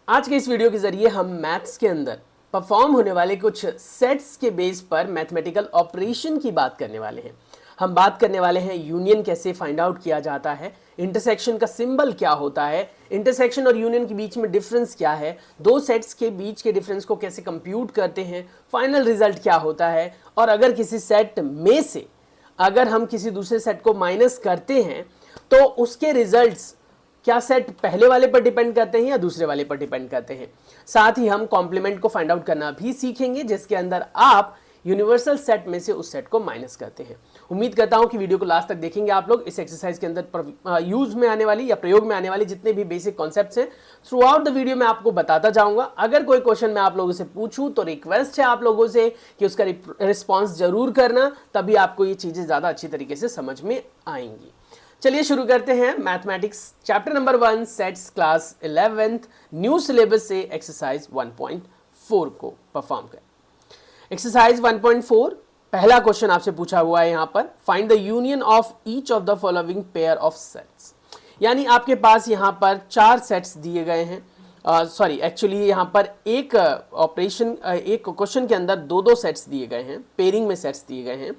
आज के इस वीडियो के जरिए हम मैथ्स के अंदर परफॉर्म होने वाले कुछ सेट्स के बेस पर मैथमेटिकल ऑपरेशन की बात करने वाले हैं। हम बात करने वाले हैं यूनियन कैसे फाइंड आउट किया जाता है, इंटरसेक्शन का सिंबल क्या होता है, इंटरसेक्शन और यूनियन के बीच में डिफरेंस क्या है, दो सेट्स के बीच के डिफरेंस को कैसे कंप्यूट करते हैं, फाइनल रिजल्ट क्या होता है, और अगर किसी सेट में से अगर हम किसी दूसरे सेट को माइनस करते हैं तो उसके रिजल्ट्स क्या सेट पहले वाले पर डिपेंड करते हैं या दूसरे वाले पर डिपेंड करते हैं। साथ ही हम कॉम्प्लीमेंट को फाइंड आउट करना भी सीखेंगे, जिसके अंदर आप यूनिवर्सल सेट में से उस सेट को माइनस करते हैं। उम्मीद करता हूं कि वीडियो को लास्ट तक देखेंगे आप लोग। इस एक्सरसाइज के अंदर यूज में आने वाली या प्रयोग में आने वाली जितने भी बेसिक कॉन्सेप्ट्स हैं थ्रू आउट द वीडियो मैं आपको बताता जाऊंगा। अगर कोई क्वेश्चन मैं आप लोगों से पूछूं तो रिक्वेस्ट है आप लोगों से कि उसका रिस्पॉन्स जरूर करना, तभी आपको ये चीजें ज्यादा अच्छी तरीके से समझ में आएंगी। चलिए शुरू करते हैं mathematics chapter number 1 sets class 11th new syllabus से एक्सरसाइज 1.4 को परफॉर्म करें। एक्सरसाइज 1.4 पहला क्वेश्चन आपसे पूछा हुआ है यहाँ पर, find the union of each of the following pair of sets. यानी आपके पास यहाँ पर 4 सेट्स दिए गए हैं। एक्चुअली यहाँ पर एक एक क्वेश्चन के अंदर दो सेट्स दिए गए हैं, पेयरिंग में सेट्स दिए गए हैं।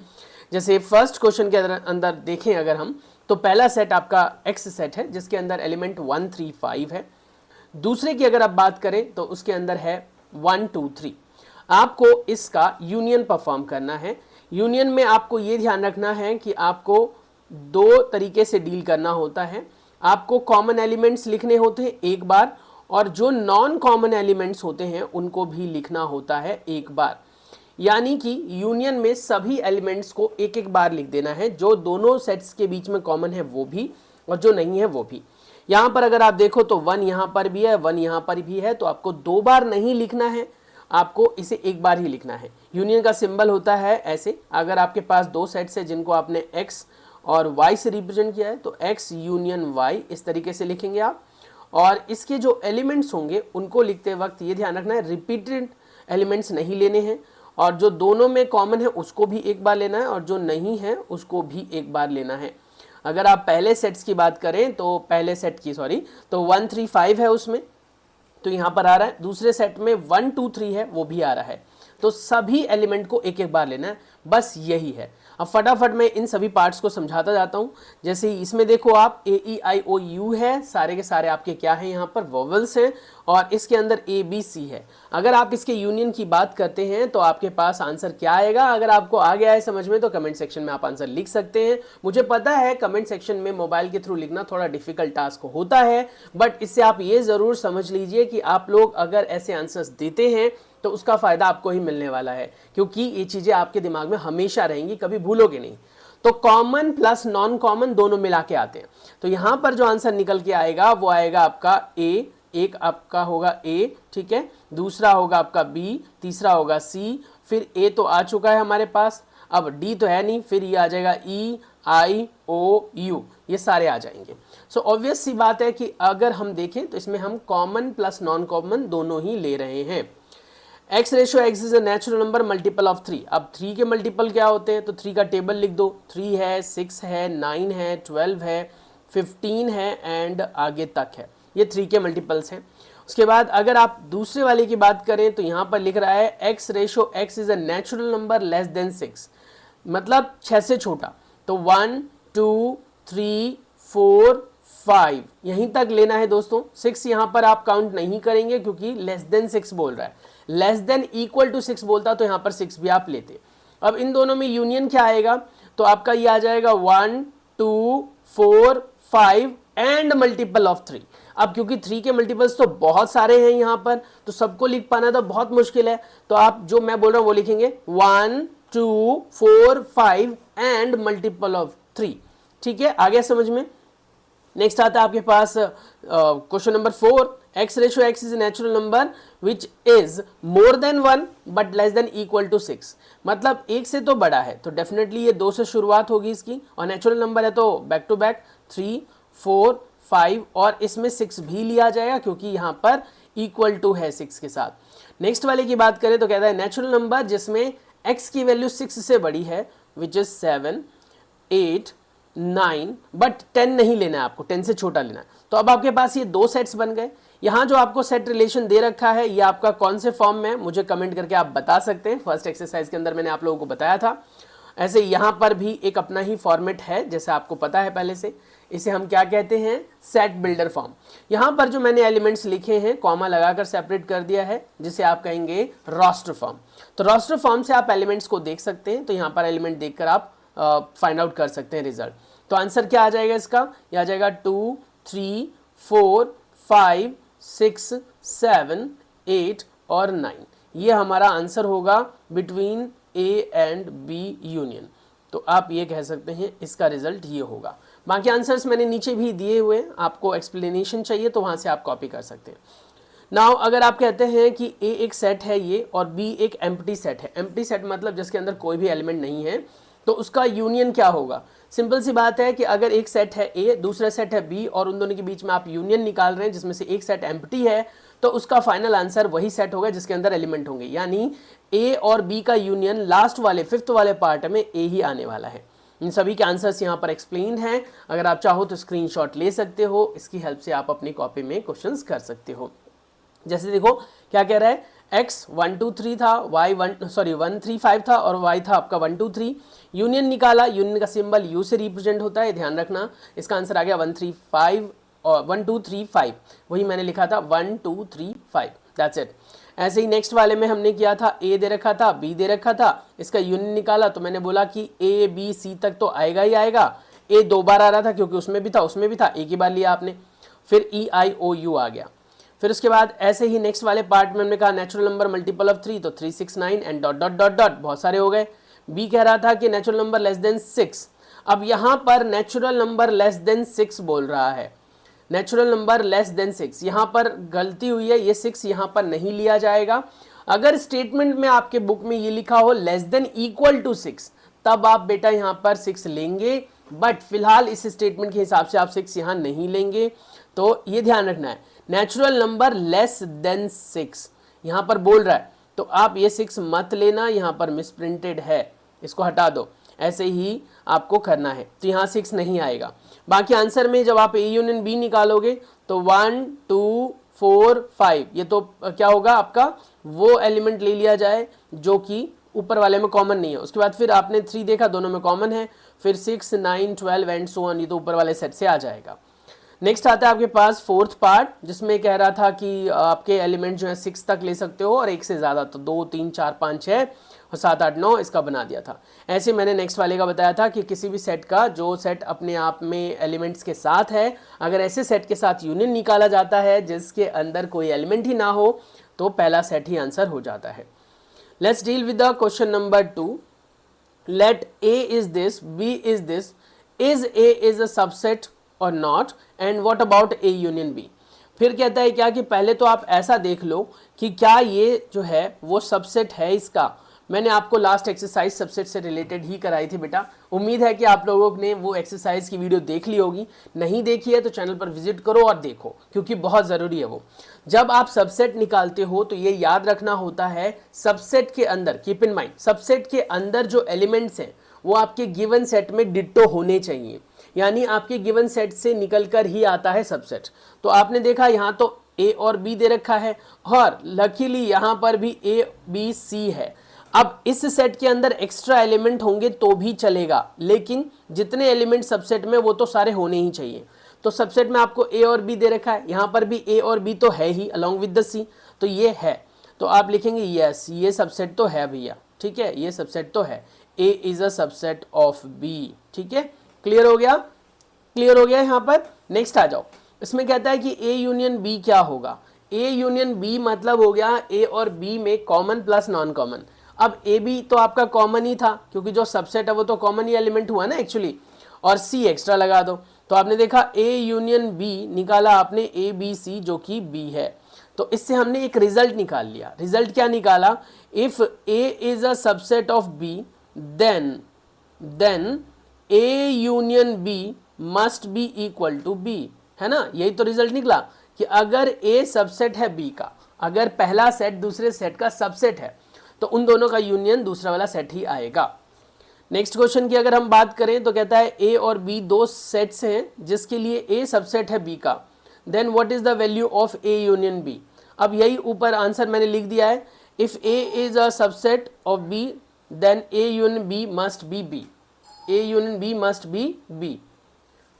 जैसे फर्स्ट क्वेश्चन के अंदर देखें अगर हम, तो पहला सेट आपका एक्स सेट है जिसके अंदर एलिमेंट 1 3 5 है। दूसरे की अगर आप बात करें तो उसके अंदर है 1 2 3। आपको इसका यूनियन परफॉर्म करना है। यूनियन में आपको ये ध्यान रखना है कि आपको दो तरीके से डील करना होता है। आपको कॉमन एलिमेंट्स लिखने होते हैं एक बार, और जो नॉन कॉमन एलिमेंट्स होते हैं उनको भी लिखना होता है एक बार। यानी कि यूनियन में सभी एलिमेंट्स को एक एक बार लिख देना है, जो दोनों सेट्स के बीच में कॉमन है वो भी और जो नहीं है वो भी। यहाँ पर अगर आप देखो तो 1 यहाँ पर भी है, 1 यहाँ पर भी है, तो आपको 2 बार नहीं लिखना है, आपको इसे एक बार ही लिखना है। यूनियन का सिंबल होता है ऐसे, अगर आपके पास दो सेट्स है जिनको आपने x और y से रिप्रेजेंट किया है तो x यूनियन y इस तरीके से लिखेंगे आप। और इसके जो एलिमेंट्स होंगे उनको लिखते वक्त ये ध्यान रखना है रिपीटेड एलिमेंट्स नहीं लेने हैं, और जो दोनों में कॉमन है उसको भी एक बार लेना है और जो नहीं है उसको भी एक बार लेना है। अगर आप पहले सेट्स की बात करें तो पहले सेट की तो 1 3 5 है उसमें, तो यहाँ पर आ रहा है। दूसरे सेट में 1 2 3 है, वो भी आ रहा है। तो सभी एलिमेंट को एक एक बार लेना है, बस यही है। अब फटाफट मैं इन सभी पार्ट्स को समझाता जाता हूँ। जैसे इसमें देखो आप AEIOU है, सारे के सारे आपके क्या है यहाँ पर वोवेल्स हैं, और इसके अंदर ABC है। अगर आप इसके यूनियन की बात करते हैं तो आपके पास आंसर क्या आएगा। अगर आपको आ गया है समझ में तो कमेंट सेक्शन में आप आंसर लिख सकते हैं। मुझे पता है कमेंट सेक्शन में मोबाइल के थ्रू लिखना थोड़ा डिफिकल्ट टास्क होता है, बट इससे आप ये ज़रूर समझ लीजिए कि आप लोग अगर ऐसे आंसर्स देते हैं तो उसका फ़ायदा आपको ही मिलने वाला है, क्योंकि ये चीज़ें आपके दिमाग में हमेशा रहेंगी, कभी भूलोगे नहीं। तो कॉमन प्लस नॉन कॉमन दोनों मिला के आते हैं। तो यहाँ पर जो आंसर निकल के आएगा वो आएगा आपका A, एक आपका होगा A, ठीक है, दूसरा होगा आपका B, तीसरा होगा C, फिर A तो आ चुका है हमारे पास, अब D तो है नहीं, फिर ये आ जाएगा EIOU, ये सारे आ जाएंगे। सो ऑब्वियस सी बात है कि अगर हम देखें तो इसमें हम कॉमन प्लस नॉन कॉमन दोनों ही ले रहे हैं। x ratio x is a natural number multiple of 3। अब 3 के मल्टीपल क्या होते हैं, तो 3 का टेबल लिख दो। 3 है, 6 है, 9 है, 12 है, 15 है एंड आगे तक है। ये 3 के मल्टीपल्स हैं। उसके बाद अगर आप दूसरे वाले की बात करें तो यहाँ पर लिख रहा है x ratio x is a natural number less than 6, मतलब 6 से छोटा। तो 1 2 3 4 5 यहीं तक लेना है दोस्तों। 6 यहाँ पर आप काउंट नहीं करेंगे क्योंकि लेस देन 6 बोल रहा है। लेस देन इक्वल टू 6 बोलता तो यहाँ पर 6 भी आप लेते। अब इन दोनों में यूनियन क्या आएगा, तो आपका ये आ जाएगा 1 2 4 5 एंड मल्टीपल ऑफ 3। अब क्योंकि 3 के मल्टीपल्स तो बहुत सारे हैं यहाँ पर, तो सबको लिख पाना तो बहुत मुश्किल है। तो आप जो मैं बोल रहा हूँ वो लिखेंगे 1 2 4 5 एंड मल्टीपल ऑफ 3। ठीक है, आ गया समझ में। नेक्स्ट आता है आपके पास question number 4, x ratio x is natural number which is more than 1 but less than equal to 6। मतलब 1 से तो बड़ा है, तो डेफिनेटली ये 2 से शुरुआत होगी इसकी, और नेचुरल नंबर है तो बैक टू बैक 3 4 5 और इसमें 6 भी लिया जाएगा क्योंकि यहाँ पर इक्वल टू है 6 के साथ। नेक्स्ट वाले की बात करें तो कहता है नेचुरल नंबर जिसमें x की वैल्यू 6 से बड़ी है विच इज 7 8 9, बट 10 नहीं लेना है आपको, 10 से छोटा लेना है। तो अब आपके पास ये दो सेट्स बन गए। यहाँ जो आपको सेट रिलेशन दे रखा है ये आपका कौन से फॉर्म में है मुझे कमेंट करके आप बता सकते हैं। फर्स्ट एक्सरसाइज के अंदर मैंने आप लोगों को बताया था। ऐसे यहाँ पर भी एक अपना ही फॉर्मेट है जैसे आपको पता है पहले से। इसे हम क्या कहते हैं, सेट बिल्डर फॉर्म। यहाँ पर जो मैंने एलिमेंट्स लिखे हैं कॉमा लगाकर सेपरेट कर दिया है जिसे आप कहेंगे रोस्टर फॉर्म। तो रोस्टर फॉर्म से आप एलिमेंट्स को देख सकते हैं। तो यहाँ पर एलिमेंट देखकर आप फाइंड आउट कर सकते हैं रिजल्ट। तो आंसर क्या आ जाएगा इसका, ये आ जाएगा 2, 3, 4, 5, 6, 7, 8 और 9। ये हमारा आंसर होगा between A and B union. तो आप ये कह सकते हैं इसका रिजल्ट ये होगा। बाकी आंसर्स मैंने नीचे भी दिए हुए हैं, आपको एक्सप्लेनेशन चाहिए तो वहाँ से आप कॉपी कर सकते हैं। नाउ अगर आप कहते हैं कि ए एक सेट है ये और बी एक एम्प्टी सेट है, एम्प्टी सेट मतलब जिसके अंदर कोई भी एलिमेंट नहीं है, तो उसका यूनियन क्या होगा। सिंपल सी बात है कि अगर एक सेट है ए, दूसरा सेट है बी और उन दोनों के बीच में आप यूनियन निकाल रहे हैं जिसमें से एक सेट एम्प्टी है, तो उसका फाइनल आंसर वही सेट होगा जिसके अंदर एलिमेंट होंगे। यानी ए और बी का यूनियन लास्ट वाले 5th वाले पार्ट में ए ही आने वाला है। इन सभी के आंसर्स यहाँ पर एक्सप्लेन्ड हैं। अगर आप चाहो तो स्क्रीनशॉट ले सकते हो, इसकी हेल्प से आप अपनी कॉपी में क्वेश्चंस कर सकते हो। जैसे देखो क्या कह रहा है, x 1 2 3 था, y 1 3 5 था और y था आपका 1 2 3। यूनियन निकाला, यूनियन का सिंबल u से रिप्रेजेंट होता है, ध्यान रखना। इसका आंसर आ गया 1 3 5 और 1 2 3 5, वही मैंने लिखा था 1 2 3 5, दैट्स इट। ऐसे ही नेक्स्ट वाले में हमने किया था, a दे रखा था, b दे रखा था, इसका यूनियन निकाला तो मैंने बोला कि a b c तक तो आएगा ही आएगा। a 2 बार आ रहा था क्योंकि उसमें भी था उसमें भी था, एक ही बार लिया आपने। फिर e i o u आ गया। फिर उसके बाद ऐसे ही नेक्स्ट वाले पार्ट में हमने कहा नेचुरल नंबर मल्टीपल ऑफ 3, तो 3 6 9 and dot dot dot dot, बहुत सारे हो गए। बी कह रहा था कि नेचुरल नंबर लेस देन 6। अब यहाँ पर नेचुरल नंबर लेस देन 6 बोल रहा है, नेचुरल नंबर लेस देन 6। यहाँ पर गलती हुई है, ये 6 यहाँ पर नहीं लिया जाएगा। अगर स्टेटमेंट में आपके बुक में ये लिखा हो लेस देन इक्वल टू 6, तब आप बेटा यहाँ पर 6 लेंगे, बट फिलहाल इस स्टेटमेंट के हिसाब से आप 6 यहाँ नहीं लेंगे। तो ये ध्यान रखना है, नेचुरल नंबर लेस देन 6 यहाँ पर बोल रहा है, तो आप ये 6 मत लेना, यहाँ पर मिसप्रिंटेड है, इसको हटा दो। ऐसे ही आपको करना है, तो यहाँ 6 नहीं आएगा। बाकी आंसर में जब आप ए यूनियन बी निकालोगे तो 1 2 4 5, ये तो क्या होगा आपका, वो एलिमेंट ले लिया जाए जो कि ऊपर वाले में कॉमन नहीं है। उसके बाद फिर आपने 3 देखा, दोनों में कॉमन है, फिर 6 9 12 एंड सो ऑन, ये तो ऊपर वाले सेट से आ जाएगा। नेक्स्ट आता है आपके पास 4th पार्ट, जिसमें कह रहा था कि आपके एलिमेंट जो है 6 तक ले सकते हो और एक से ज़्यादा, तो 2 3 4 5 6 और 7 8 9 इसका बना दिया था। ऐसे मैंने नेक्स्ट वाले का बताया था कि किसी भी सेट का जो सेट अपने आप में एलिमेंट्स के साथ है, अगर ऐसे सेट के साथ यूनियन निकाला जाता है जिसके अंदर कोई एलिमेंट ही ना हो, तो पहला सेट ही आंसर हो जाता है। Let's deal with the question number 2। Let A is this, B is this, is A is a subset और not, and what about A union B। फिर कहता है क्या कि पहले तो आप ऐसा देख लो कि क्या ये जो है वो सबसेट है इसका। मैंने आपको लास्ट एक्सरसाइज सबसेट से रिलेटेड ही कराई थी बेटा, उम्मीद है कि आप लोगों ने वो एक्सरसाइज की वीडियो देख ली होगी। नहीं देखी है तो चैनल पर विजिट करो और देखो, क्योंकि बहुत ज़रूरी है वो। जब आप सबसेट निकालते हो तो ये याद रखना होता है, सबसेट के अंदर, कीप इन माइंड, सबसेट के अंदर जो एलिमेंट्स हैं वो आपके गिवन सेट में डिट्टो होने चाहिए, यानी आपके गिवन सेट से निकलकर ही आता है सबसेट। तो आपने देखा यहाँ तो ए और बी दे रखा है और लकीली यहाँ पर भी ए बी सी है। अब इस सेट के अंदर एक्स्ट्रा एलिमेंट होंगे तो भी चलेगा, लेकिन जितने एलिमेंट सबसेट में वो तो सारे होने ही चाहिए। तो सबसेट में आपको ए और बी दे रखा है, यहाँ पर भी ए और बी तो है ही अलॉन्ग विद द सी, तो ये है। तो आप लिखेंगे यस ये सबसेट तो है भैया, ठीक है, ये सबसेट तो है, A is a subset of B. ठीक है, क्लियर हो गया, क्लियर हो गया यहाँ पर। नेक्स्ट आ जाओ, इसमें कहता है कि ए यूनियन बी क्या होगा। ए यूनियन बी मतलब हो गया ए और बी में कॉमन प्लस नॉन कॉमन। अब ए बी तो आपका कॉमन ही था, क्योंकि जो सबसेट है वो तो कॉमन ही एलिमेंट हुआ ना एक्चुअली, और सी एक्स्ट्रा लगा दो। तो आपने देखा ए यूनियन बी निकाला आपने ए बी सी जो कि बी है, तो इससे हमने एक रिजल्ट निकाल लिया। रिजल्ट क्या निकाला, if A is a subset of B then A union B must be equal to B, है ना। यही तो रिजल्ट निकला कि अगर ए सबसेट है बी का, अगर पहला सेट दूसरे सेट का सबसेट है, तो उन दोनों का यूनियन दूसरा वाला सेट ही आएगा। नेक्स्ट क्वेश्चन की अगर हम बात करें तो कहता है ए और बी दो सेट्स हैं जिसके लिए ए सबसेट है बी का, then what is the value of A union B. अब यही ऊपर आंसर मैंने लिख दिया है, if A is a subset of B then A union B must be B, A union B must be B.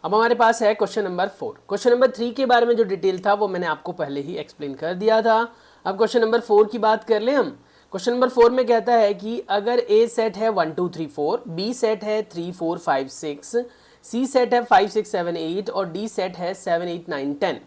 अब हमारे पास है क्वेश्चन नंबर 4। क्वेश्चन नंबर 3 के बारे में जो डिटेल था वो मैंने आपको पहले ही एक्सप्लेन कर दिया था। अब क्वेश्चन नंबर 4 की बात कर लें हम। क्वेश्चन नंबर 4 में कहता है कि अगर ए सेट है 1 2 3 4, बी सेट है 3 4 5 6, सी सेट है 5 6 7 8 और डी सेट है 7 8 9 10,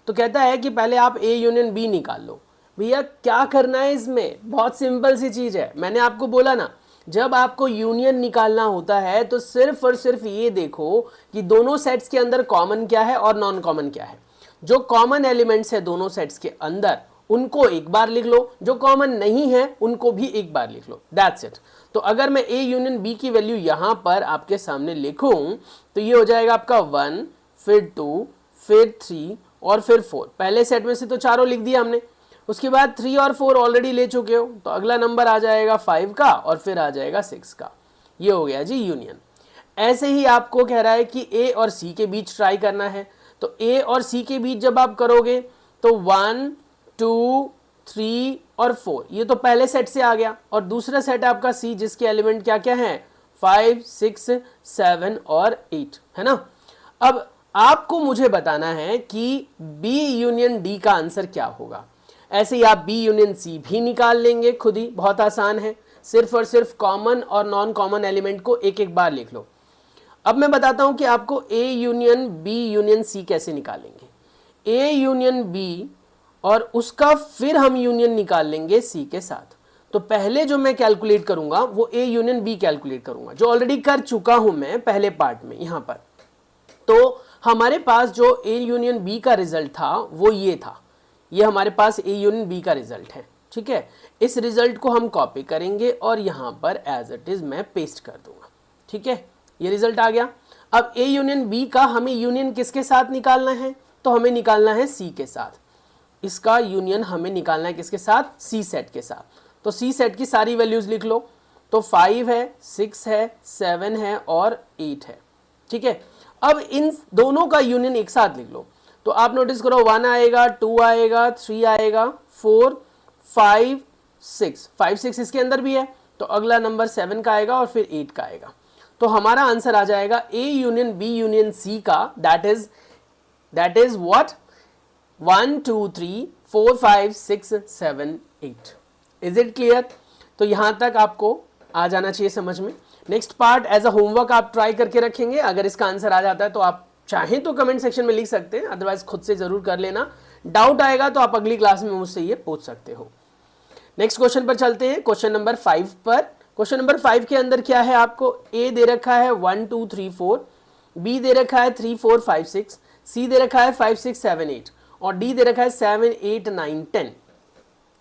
तो कहता है कि पहले आप ए यूनियन बी निकाल लो। भैया क्या करना है इसमें, बहुत सिंपल सी चीज़ है। मैंने आपको बोला ना, जब आपको यूनियन निकालना होता है तो सिर्फ और सिर्फ ये देखो कि दोनों सेट्स के अंदर कॉमन क्या है और नॉन कॉमन क्या है। जो कॉमन एलिमेंट्स है दोनों सेट्स के अंदर उनको एक बार लिख लो, जो कॉमन नहीं है उनको भी एक बार लिख लो, दैट्स इट। तो अगर मैं ए यूनियन बी की वैल्यू यहां पर आपके सामने लिखूं तो ये हो जाएगा आपका 1, फिर 2, फिर 3 और फिर 4। पहले सेट में से तो चारों लिख दिया हमने, उसके बाद 3 और 4 ऑलरेडी ले चुके हो, तो अगला नंबर आ जाएगा 5 का और फिर आ जाएगा 6 का। ये हो गया जी यूनियन। ऐसे ही आपको कह रहा है कि ए और सी के बीच ट्राई करना है, तो ए और सी के बीच जब आप करोगे तो 1 2 3 और 4 ये तो पहले सेट से आ गया, और दूसरा सेट है आपका सी जिसके एलिमेंट क्या क्या हैं 5 6 7 और 8 है ना। अब आपको मुझे बताना है कि बी यूनियन डी का आंसर क्या होगा। ऐसे ही आप बी यूनियन सी भी निकाल लेंगे खुद ही, बहुत आसान है। सिर्फ और सिर्फ कॉमन और नॉन कॉमन एलिमेंट को एक एक बार लिख लो। अब मैं बताता हूं कि आपको A union B union C कैसे निकालेंगे। ए यूनियन बी और उसका फिर हम यूनियन निकाल लेंगे सी के साथ। तो पहले जो मैं कैलकुलेट करूंगा वो ए यूनियन बी कैलकुलेट करूंगा, जो ऑलरेडी कर चुका हूं मैं पहले पार्ट में यहां पर। तो हमारे पास जो ए यूनियन बी का रिजल्ट था वो ये था, ये हमारे पास ए यूनियन बी का रिजल्ट है, ठीक है। इस रिजल्ट को हम कॉपी करेंगे और यहां पर एज इट इज मैं पेस्ट कर दूंगा, ठीक है। ये रिजल्ट आ गया। अब ए यूनियन बी का हमें यूनियन किसके साथ निकालना है, तो हमें निकालना है सी के साथ। इसका यूनियन हमें निकालना है किसके साथ, सी सेट के साथ। तो सी सेट की सारी वैल्यूज लिख लो, तो 5 है 6 है 7 है और 8 है, ठीक है। अब इन दोनों का यूनियन एक साथ लिख लो, तो आप नोटिस करो 1 आएगा 2 आएगा 3 आएगा 4 5 6, 5 6 इसके अंदर भी है, तो अगला नंबर 7 का आएगा और फिर 8 का आएगा। तो हमारा आंसर आ जाएगा A union B union C का, that is what 1 2 3 4 5 6 7 8। Is it clear? तो यहां तक आपको आ जाना चाहिए समझ में। Next part as a homework आप ट्राई करके रखेंगे। अगर इसका आंसर आ जाता है तो आप चाहें तो कमेंट सेक्शन में लिख सकते हैं, अदरवाइज खुद से जरूर कर लेना। डाउट आएगा तो आप अगली क्लास में मुझसे ये पूछ सकते हो। नेक्स्ट क्वेश्चन पर चलते हैं, क्वेश्चन नंबर 5 पर। क्वेश्चन नंबर 5 के अंदर क्या है, आपको ए दे रखा है 1 2 3 4, बी दे रखा है 3 4 5 6, सी दे रखा है 5 6 7 8 और डी दे रखा है 7 8 9 10।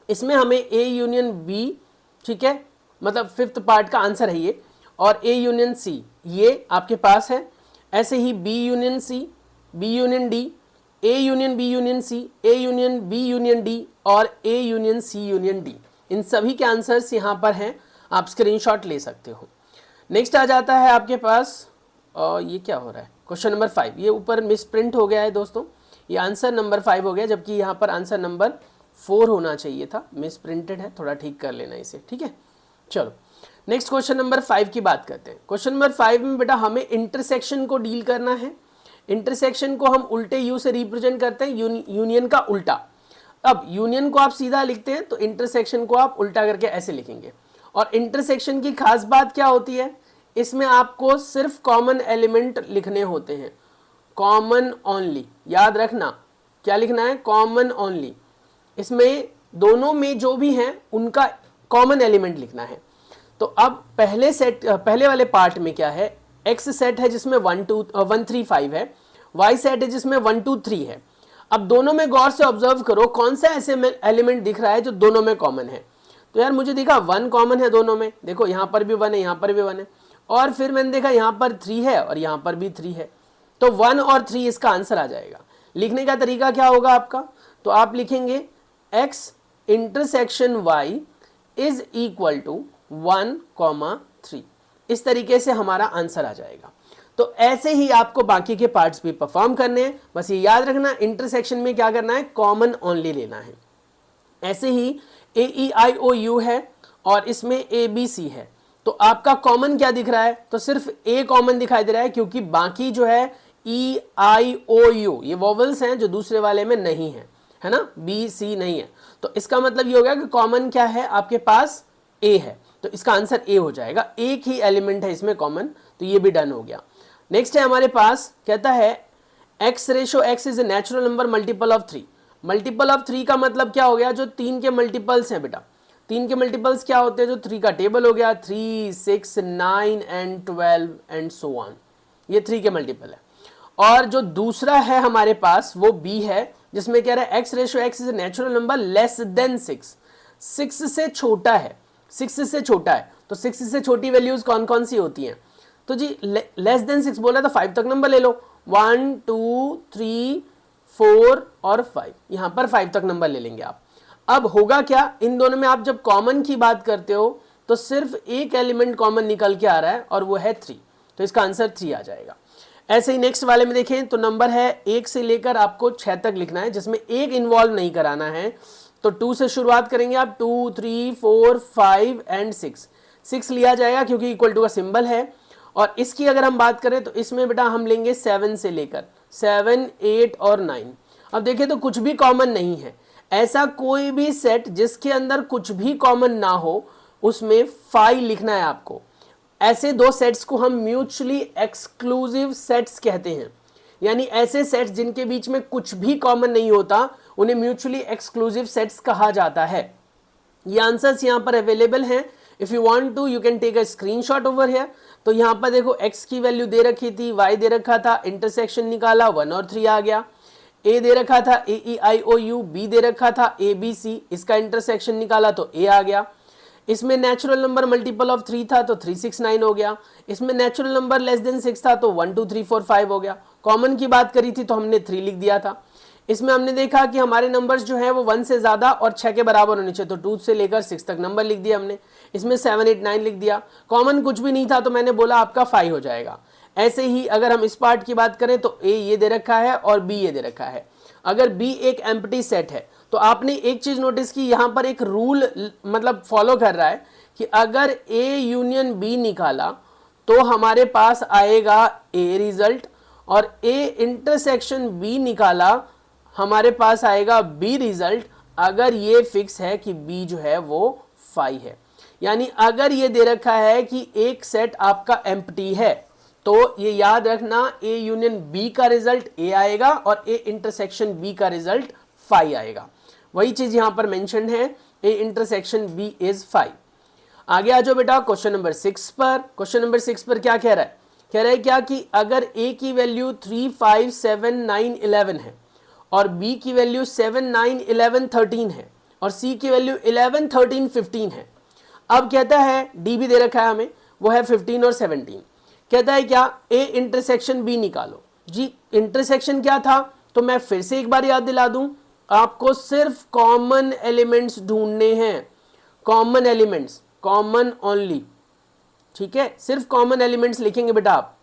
इसमें हमें ए यूनियन बी, ठीक है, मतलब 5th पार्ट का आंसर है ये, और ए यूनियन सी ये आपके पास है। ऐसे ही B union C, B union D, A union B union C, A union B union D और A union C union D, इन सभी के आंसर्स यहाँ पर हैं, आप स्क्रीनशॉट ले सकते हो। नेक्स्ट आ जाता है आपके पास, ये क्या हो रहा है, क्वेश्चन नंबर 5, ये ऊपर मिस प्रिंट हो गया है दोस्तों, ये आंसर नंबर 5 हो गया, जबकि यहाँ पर आंसर नंबर 4 होना चाहिए था, मिस प्रिंटेड है, थोड़ा ठीक कर लेना इसे, ठीक है। चलो नेक्स्ट क्वेश्चन नंबर 5 की बात करते हैं। क्वेश्चन नंबर 5 में बेटा हमें इंटरसेक्शन को डील करना है। इंटरसेक्शन को हम उल्टे यू से रिप्रेजेंट करते हैं, यूनियन का उल्टा। अब यूनियन को आप सीधा लिखते हैं तो इंटरसेक्शन को आप उल्टा करके ऐसे लिखेंगे। और इंटरसेक्शन की खास बात क्या होती है, इसमें आपको सिर्फ कॉमन एलिमेंट लिखने होते हैं, कॉमन ओनली, याद रखना क्या लिखना है, कॉमन ओनली। इसमें दोनों में जो भी हैं उनका कॉमन एलिमेंट लिखना है। तो अब पहले वाले पार्ट में क्या है, एक्स सेट है जिसमें 1 3 5 है, वाई सेट है जिसमें 1 2 3 है। अब दोनों में गौर से ऑब्जर्व करो कौन सा ऐसे एलिमेंट दिख रहा है जो दोनों में कॉमन है। तो यार मुझे दिखा 1 कॉमन है दोनों में, देखो यहाँ पर भी 1 है, यहाँ पर भी 1 है, और फिर मैंने देखा यहाँ पर 3 है और यहाँ पर भी 3 है, तो 1 और 3 इसका आंसर आ जाएगा। लिखने का तरीका क्या होगा आपका, तो आप लिखेंगे x intersection y is equal to 1, 3, इस तरीके से हमारा आंसर आ जाएगा। तो ऐसे ही आपको बाकी के पार्ट्स भी परफॉर्म करने हैं। बस ये याद रखना, इंटरसेक्शन में क्या करना है, कॉमन ओनली लेना है। ऐसे ही ए ई आई ओ यू है और इसमें ए बी सी है, तो आपका कॉमन क्या दिख रहा है, तो सिर्फ ए कॉमन दिखाई दे रहा है, क्योंकि बाकी जो है ई आई ओ यू ये वोवल्स हैं जो दूसरे वाले में नहीं है ना, बी सी नहीं है। तो इसका मतलब ये हो गया कि कॉमन क्या है आपके पास, ए है, तो इसका आंसर ए हो जाएगा। एक ही एलिमेंट है इसमें कॉमन, तो ये भी डन हो गया। नेक्स्ट है हमारे पास, कहता है x ratio x is a natural number multiple of 3। Multiple of 3 का मतलब क्या हो गया, जो 3 के मल्टीपल्स हैं बेटा, 3 के मल्टीपल्स क्या होते हैं, जो 3 का टेबल हो गया, 3, 6, 9 एंड 12 एंड सो ऑन, ये 3 के मल्टीपल है। और जो दूसरा है हमारे पास वो b है, जिसमें कह रहा है x ratio x is a natural number less than 6, 6 से छोटा है, 6 से छोटा है, तो 6 से छोटी वैल्यूज कौन कौन सी होती हैं, तो जी लेस देन 6 बोला तो 5 तक नंबर ले लो, 1 2 3 4 और 5, यहां पर 5 तक नंबर ले लेंगे आप। अब होगा क्या, इन दोनों में आप जब कॉमन की बात करते हो तो सिर्फ एक एलिमेंट कॉमन निकल के आ रहा है और वो है 3, तो इसका आंसर 3 आ जाएगा। ऐसे ही नेक्स्ट वाले में देखें तो नंबर है 1 से लेकर आपको 6 तक लिखना है, जिसमें एक इन्वॉल्व नहीं कराना है, तो 2 से शुरुआत करेंगे आप, 2 3 4 5 एंड 6 लिया जाएगा क्योंकि इक्वल टू का सिंबल है। और इसकी अगर हम बात करें तो इसमें बेटा हम लेंगे 7 से लेकर 7 8 और 9। अब देखिए तो कुछ भी कॉमन नहीं है, ऐसा कोई भी सेट जिसके अंदर कुछ भी कॉमन ना हो उसमें 5 लिखना है आपको। ऐसे दो सेट्स को हम म्यूचुअली एक्सक्लूसिव सेट्स कहते हैं, यानी ऐसे सेट्स जिनके बीच में कुछ भी कॉमन नहीं होता उन्हें म्यूचुअली एक्सक्लूसिव सेट्स कहा जाता है। ये आंसर्स यहाँ पर अवेलेबल हैं, if you want to you can take a screenshot over here. तो यहाँ पर देखो x की वैल्यू दे रखी थी, y दे रखा था, इंटरसेक्शन निकाला 1 और 3 आ गया, a दे रखा था ए ई आई ओ यू, b दे रखा था ए बी सी, इसका इंटरसेक्शन निकाला तो a आ गया। इसमें नेचुरल नंबर मल्टीपल ऑफ 3 था तो 3 6 9 हो गया, इसमें नेचुरल नंबर लेस देन 6 था तो 1 2 3 4 5 हो गया। कॉमन की बात करी थी तो हमने 3 लिख दिया था। इसमें हमने देखा कि हमारे नंबर्स जो है वो 1 से ज्यादा और 6 के बराबर होने चाहिए, तो 2 से लेकर 6 तक नंबर लिख दिया हमने। इसमें 7 8 9 लिख दिया, कॉमन कुछ भी नहीं था तो मैंने बोला आपका 5 हो जाएगा। ऐसे ही अगर हम इस पार्ट की बात करें तो ए ये दे रखा है और बी ये दे रखा है। अगर बी एक एम्प्टी सेट है तो आपने एक चीज नोटिस की, यहां पर एक रूल मतलब फॉलो कर रहा है कि अगर ए यूनियन बी निकाला तो हमारे पास आएगा ए रिजल्ट, और ए इंटरसेक्शन बी निकाला हमारे पास आएगा बी रिजल्ट, अगर ये फिक्स है कि बी जो है वो 5 है। यानी अगर ये दे रखा है कि एक सेट आपका एम्प्टी है तो ये याद रखना ए यूनियन बी का रिजल्ट ए आएगा और ए इंटरसेक्शन बी का रिजल्ट 5 आएगा। वही चीज यहां पर मेंशन है, ए इंटरसेक्शन बी इज 5। आगे आ जाओ बेटा क्वेश्चन नंबर 6 पर। क्वेश्चन नंबर 6 पर क्या कह रहा है, कह रहा है क्या कि अगर a की वैल्यू 3 5 7 9 11 है और b की वैल्यू 7 9 11 13 है और c की वैल्यू 11 13 15 है। अब कहता है d भी दे रखा है हमें, वो है 15 और 17। कहता है क्या a इंटरसेक्शन b निकालो। जी इंटरसेक्शन क्या था, तो मैं फिर से एक बार याद दिला दूं, आपको सिर्फ कॉमन एलिमेंट्स ढूंढने हैं, कॉमन एलिमेंट्स, कॉमन ओनली, ठीक है, सिर्फ कॉमन एलिमेंट्स लिखेंगे बेटा आप।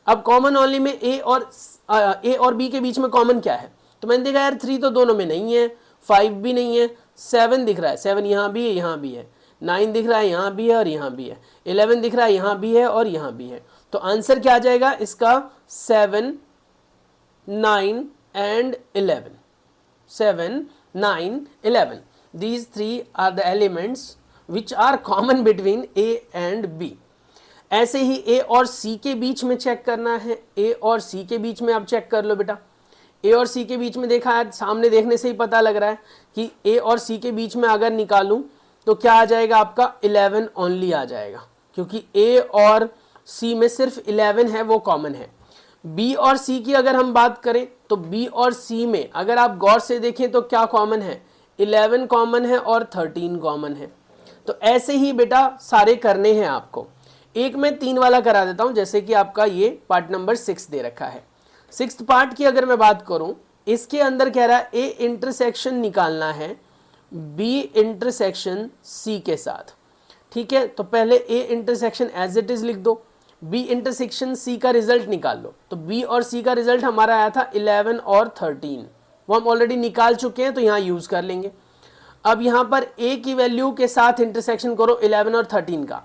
अब कॉमन ओनली में ए और बी के बीच में कॉमन क्या है, तो मैंने देखा यार 3 तो दोनों में नहीं है, 5 भी नहीं है, 7 दिख रहा है, 7 यहाँ भी है यहाँ भी है, 9 दिख रहा है यहाँ भी है और यहाँ भी है, 11 दिख रहा है यहाँ भी है और यहाँ भी है। तो आंसर क्या आ जाएगा इसका, 7 9 and 11, 7 9 11, these 3 are the elements which are common between A and B। ऐसे ही A और C के बीच में चेक करना है, A और C के बीच में आप चेक कर लो बेटा। A और C के बीच में देखा है, सामने देखने से ही पता लग रहा है कि A और C के बीच में अगर निकालूं तो क्या आ जाएगा आपका 11 ओनली आ जाएगा, क्योंकि A और C में सिर्फ 11 है वो कॉमन है। B और C की अगर हम बात करें तो B और C में अगर आप गौर से देखें तो क्या कॉमन है, 11 कॉमन है और 13 कॉमन है। तो ऐसे ही बेटा सारे करने हैं आपको। एक मैं 3 वाला करा देता हूं, जैसे कि आपका ये पार्ट नंबर 6 दे रखा है। 6th पार्ट की अगर मैं बात करूं, इसके अंदर कह रहा है ए इंटरसेक्शन निकालना है बी इंटरसेक्शन सी के साथ, ठीक है। तो पहले A intersection as it is लिख दो, बी इंटरसेक्शन सी का रिजल्ट निकाल लो। तो बी और सी का रिजल्ट हमारा आया था 11 और 13, वो हम ऑलरेडी निकाल चुके हैं तो यहाँ यूज कर लेंगे। अब यहाँ पर ए की वैल्यू के साथ इंटरसेक्शन करो 11 और 13 का,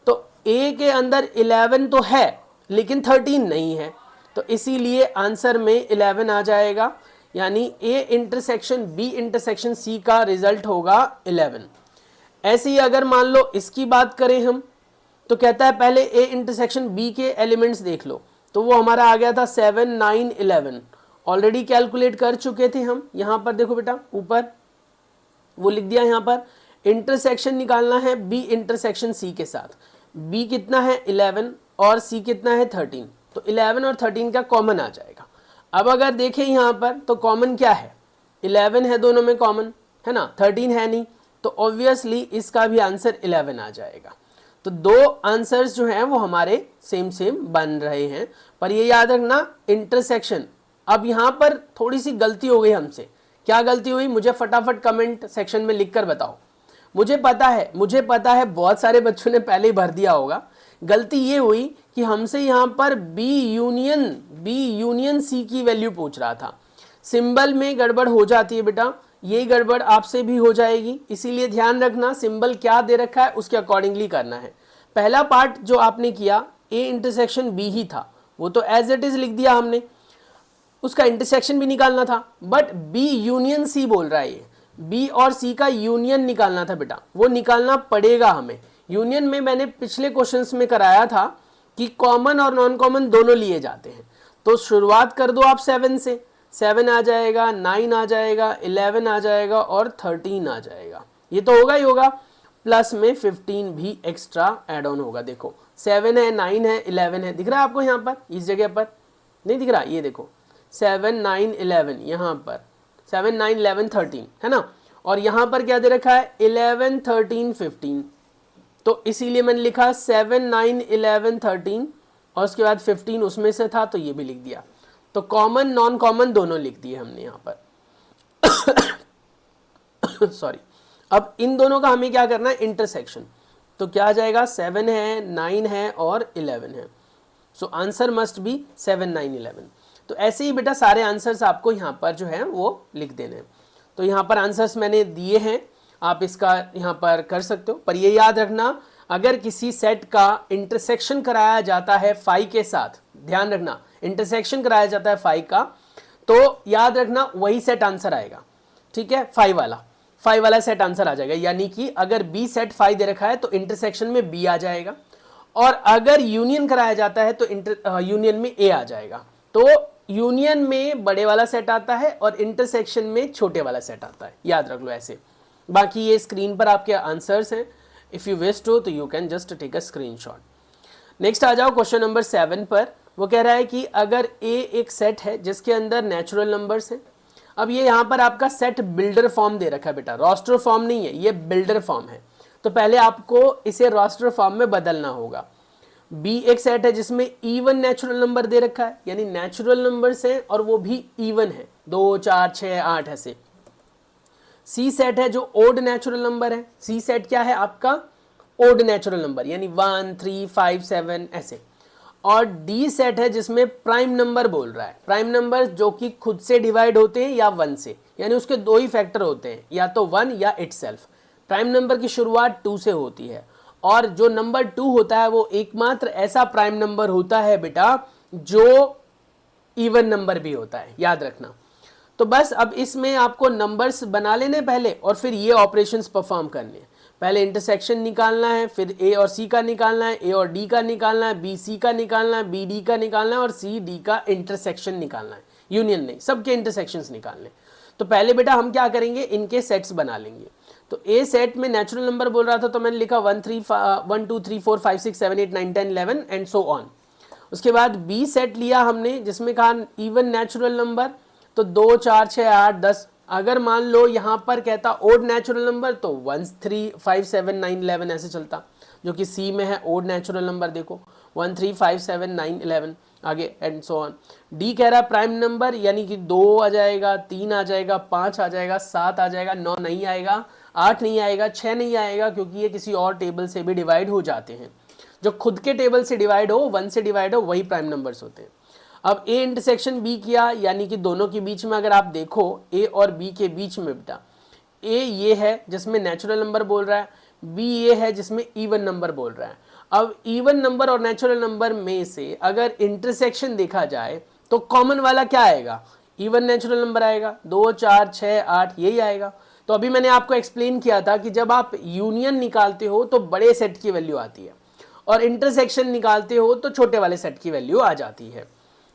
तो ए के अंदर 11 तो है लेकिन 13 नहीं है, तो इसीलिए आंसर में 11 आ जाएगा, यानी A intersection B intersection C का रिजल्ट होगा 11। ऐसे ही अगर मान लो इसकी बात करें हम, तो कहता है पहले ए इंटरसेक्शन बी के एलिमेंट्स देख लो, तो वो हमारा आ गया था 7 9 11, ऑलरेडी कैलकुलेट कर चुके थे हम। यहाँ पर देखो बेटा ऊपर वो लिख दिया, यहाँ पर इंटरसेक्शन निकालना है बी इंटरसेक्शन सी के साथ। बी कितना है 11 और सी कितना है 13, तो 11 और 13 का कॉमन आ जाएगा। अब अगर देखें यहाँ पर तो कॉमन क्या है, 11 है दोनों में कॉमन, है ना, 13 है नहीं, तो ऑब्वियसली इसका भी आंसर 11 आ जाएगा। तो दो आंसर्स जो हैं वो हमारे सेम सेम बन रहे हैं, पर ये याद रखना इंटरसेक्शन। अब यहाँ पर थोड़ी सी गलती हो गई हमसे, क्या गलती हुई मुझे फटाफट कमेंट सेक्शन में लिखकर बताओ। मुझे पता है बहुत सारे बच्चों ने पहले ही भर दिया होगा। गलती ये हुई कि हमसे यहाँ पर बी यूनियन सी की वैल्यू पूछ रहा था। सिंबल में गड़बड़ हो जाती है बेटा, यही गड़बड़ आपसे भी हो जाएगी, इसीलिए ध्यान रखना सिंबल क्या दे रखा है उसके अकॉर्डिंगली करना है। पहला पार्ट जो आपने किया ए इंटरसेक्शन बी ही था, वो तो एज इट इज लिख दिया हमने, उसका इंटरसेक्शन भी निकालना था, बट बी यूनियन सी बोल रहा है, ये बी और सी का यूनियन निकालना था बेटा, वो निकालना पड़ेगा हमें। यूनियन में मैंने पिछले क्वेश्चंस में कराया था कि कॉमन और नॉन कॉमन दोनों लिए जाते हैं। तो शुरुआत कर दो आप 7 से, 7 आ जाएगा, 9 आ जाएगा, 11 आ जाएगा और 13 आ जाएगा, ये तो होगा ही होगा, प्लस में 15 भी एक्स्ट्रा एड ऑन होगा। देखो 7 है, 9 है, 11 है, दिख रहा है आपको यहाँ पर, इस जगह पर नहीं दिख रहा, ये देखो 7 9 11, यहाँ पर 7 9 11 13 है ना, और यहाँ पर क्या दे रखा है 11 13 15, तो इसीलिए मैंने लिखा 7 9 11 13 और उसके बाद 15 उसमें से था तो ये भी लिख दिया। तो कॉमन नॉन कॉमन दोनों लिख दिए हमने यहाँ पर सॉरी। अब इन दोनों का हमें क्या करना है इंटरसेक्शन, तो क्या आ जाएगा 7 है, 9 है और 11 है, सो आंसर मस्ट बी 7 9 11। तो ऐसे ही बेटा सारे आंसर्स आपको यहाँ पर जो है वो लिख देने हैं। तो यहाँ पर आंसर्स मैंने दिए हैं, आप इसका यहाँ पर कर सकते हो, पर ये याद रखना अगर किसी सेट का इंटरसेक्शन कराया जाता है 5 के साथ, ध्यान रखना इंटरसेक्शन कराया जाता है 5 का, तो याद रखना वही सेट आंसर आएगा, ठीक है, 5 वाला सेट आंसर आ जाएगा। यानी कि अगर बी सेट 5 दे रखा है तो इंटरसेक्शन में बी आ जाएगा, और अगर यूनियन कराया जाता है तो यूनियन में ए आ जाएगा। तो यूनियन में बड़े वाला सेट आता है और इंटरसेक्शन में छोटे वाला सेट आता है, याद रख लो ऐसे। बाकी ये स्क्रीन पर आपके आंसर्स हैं, इफ़ यू विश टू तो you can just take a screenshot. Next आ जाओ क्वेश्चन नंबर 7 पर। वो कह रहा है कि अगर ए एक सेट है जिसके अंदर नेचुरल नंबर्स हैं। अब ये यहाँ पर आपका सेट बिल्डर फॉर्म दे रखा है बेटा, रोस्टर फॉर्म नहीं है, ये बिल्डर फॉर्म है, तो पहले आपको इसे रोस्टर फॉर्म में बदलना होगा। बी एक सेट है जिसमें इवन नेचुरल नंबर दे रखा है, यानी नेचुरल नंबर्स हैं और वो भी इवन है, 2 4 6 8 ऐसे। सी सेट है जो ओड नेचुरल नंबर है, सी सेट क्या है आपका ओड नेचुरल नंबर, यानी 1 3 5 7 ऐसे। और डी सेट है जिसमें प्राइम नंबर बोल रहा है, प्राइम नंबर जो कि खुद से डिवाइड होते हैं या 1 से, यानी उसके दो ही फैक्टर होते हैं, या तो 1 या इटसेल्फ। प्राइम नंबर की शुरुआत 2 से होती है, और जो नंबर 2 होता है वो एकमात्र ऐसा प्राइम नंबर होता है बेटा जो इवन नंबर भी होता है, याद रखना। तो बस अब इसमें आपको नंबर्स बना लेने पहले, और फिर ये ऑपरेशंस परफॉर्म करने हैं। पहले इंटरसेक्शन निकालना है, फिर ए और सी का निकालना है, ए और डी का निकालना है, बी सी का निकालना है, बी डी का निकालना है, और सी डी का इंटरसेक्शन निकालना है, यूनियन नहीं, सबके इंटरसेक्शंस निकालने। तो पहले बेटा हम क्या करेंगे, इनके सेट्स बना लेंगे। तो ए सेट में नेचुरल नंबर बोल रहा था तो मैंने लिखा 1 2 3 4 5 6 7 8 9 10 11 एंड सो ऑन। उसके बाद बी सेट लिया हमने जिसमें कहा इवन नेचुरल नंबर, तो 2 4 6 8 10। अगर मान लो यहाँ पर कहता ओड नेचुरल नंबर तो 1 3 5 7 9 11 ऐसे चलता, जो कि सी में है ओड नेचुरल नंबर, देखो 1 3 5 7 9 11 आगे एंड सो ऑन। डी कह रहा है प्राइम नंबर, यानी कि 2 आ जाएगा, 3 आ जाएगा, 5 आ जाएगा, 7 आ जाएगा, 9 नहीं आएगा, 8 नहीं आएगा, 6 नहीं आएगा, क्योंकि ये किसी और टेबल से भी डिवाइड हो जाते हैं। जो खुद के टेबल से डिवाइड हो, 1 से डिवाइड हो, वही प्राइम नंबर्स होते हैं। अब ए इंटरसेक्शन बी किया, यानी कि दोनों के बीच में अगर आप देखो ए और बी के बीच में बेटा, ए ये है जिसमें नेचुरल नंबर बोल रहा है, बी ये है जिसमें इवन नंबर बोल रहा है। अब इवन नंबर और नेचुरल नंबर में से अगर इंटरसेक्शन देखा जाए तो कॉमन वाला क्या आएगा? इवन नेचुरल नंबर आएगा, 2 4 6 8 यही आएगा। तो अभी मैंने आपको एक्सप्लेन किया था कि जब आप यूनियन निकालते हो तो बड़े सेट की वैल्यू आती है और इंटरसेक्शन निकालते हो तो छोटे वाले सेट की वैल्यू आ जाती है।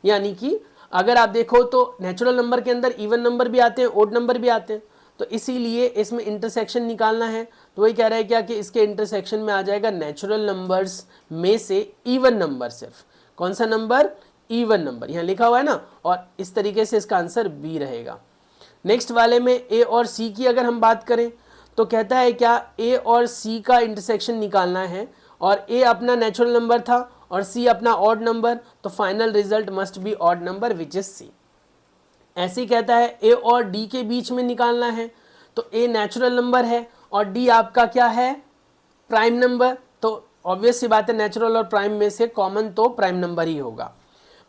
यानी कि अगर आप देखो तो नेचुरल नंबर के अंदर इवन नंबर भी आते हैं, ओड नंबर भी आते हैं, तो इसीलिए इसमें इंटरसेक्शन निकालना है। तो वही कह रहा है क्या कि इसके इंटरसेक्शन में आ जाएगा नेचुरल नंबर्स में से इवन नंबर, सिर्फ कौन सा नंबर? इवन नंबर, यहाँ लिखा हुआ है ना, और इस तरीके से इसका आंसर बी रहेगा। नेक्स्ट वाले में ए और सी की अगर हम बात करें तो कहता है क्या ए और सी का इंटरसेक्शन निकालना है, और ए अपना नेचुरल नंबर था और सी अपना ऑड नंबर, तो final result must be odd number which is C. ऐसे ही कहता है ए और डी के बीच में निकालना है, तो ए नेचुरल नंबर है और डी आपका क्या है? Prime number. तो ऑब्वियस सी बात है, नेचुरल और प्राइम में से कॉमन तो प्राइम नंबर ही होगा।